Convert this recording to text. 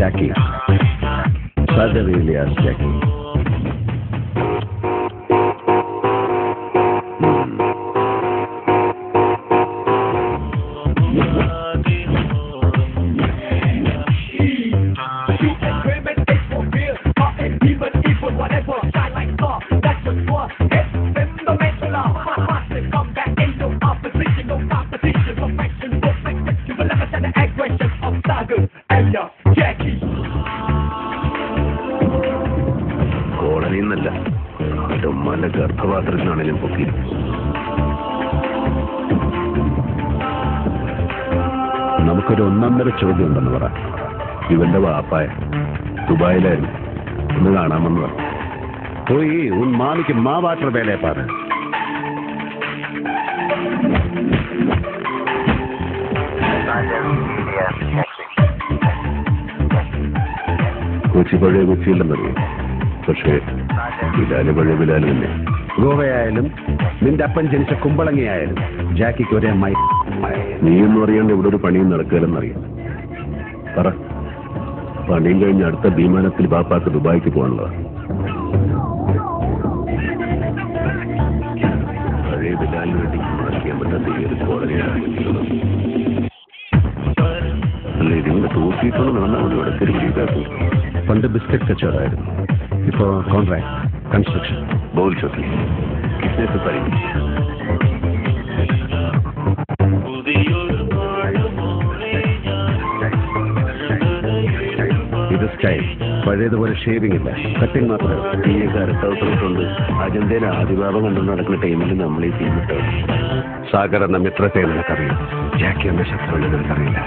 Jackie. Sagar alias Jackie. ഗർഭപാത്രത്തിനാണെങ്കിലും പൊക്കി. നമുക്കൊരു 1.5 ചോദ്യം ഉണ്ടെന്ന് പറ. ഇവന്റെ വാപ്പായ ദുബായിലായിരുന്നു, ഒന്ന് കാണാമെന്ന് പറഞ്ഞു. പോയി ഉൻ മാമിക്ക് മാ വാട്ടർ വേലയെ പാറ. കൊച്ചി പഴയ കൊച്ചിയില്ലെന്നറിയോ, പക്ഷേ ബിലാല് പഴയ ബിലാല് തന്നെ. ഗോവയായാലും നിന്റെ അപ്പൻ ജനിച്ച കുമ്പളങ്ങിയായാലും ജാക്കിക്ക് ഒരേ അമ്മായി. നീയൊന്നും അറിയാണ്ട് ഇവിടെ ഒരു പണിയും നടക്കുകയെന്നറിയാം. പറ, പണിയും കഴിഞ്ഞ് അടുത്ത വിമാനത്തിൽ ബാപ്പാക്ക് ദുബായിക്ക് പോകാനുള്ളതാണ്. പഴയ ബിലാലിന് വേണ്ടി മുടക്കാൻ പറ്റാത്ത ഈ ഒരു കോളനിയാണ്. അല്ല, ഇതിങ്ങനെ തൂക്കിയിട്ടൊന്നും നടന്നാൽ മതി. ഇടയ്ക്കൊരു പിടിക്കാക്കും. പണ്ട് ബിസ്ക്കറ്റ് കച്ചവടമായിരുന്നു, ഇപ്പോ കോൺട്രാക്ട് कंस्ट्रक्शन. बोल चुकी कितने से पड़ी? ഇത് സ്റ്റൈൽ പഴയതുപോലെ ഷേവിംഗ് ഇല്ല, കട്ടിങ് മാത്രമേ. ഈ കരട്ടൗട്ടുണ്ട് അജന്തയിൽ ആദിഭാവം കണ്ടു നടക്കുന്ന ടൈമിൽ നമ്മൾ ഈ ടീമിട്ട്. സാഗർ എന്ന മിത്രത്തെ നിനക്കറിയാം, ജാക്കി എന്ന ശത്രുവിനെ നിനക്കറിയില്ല.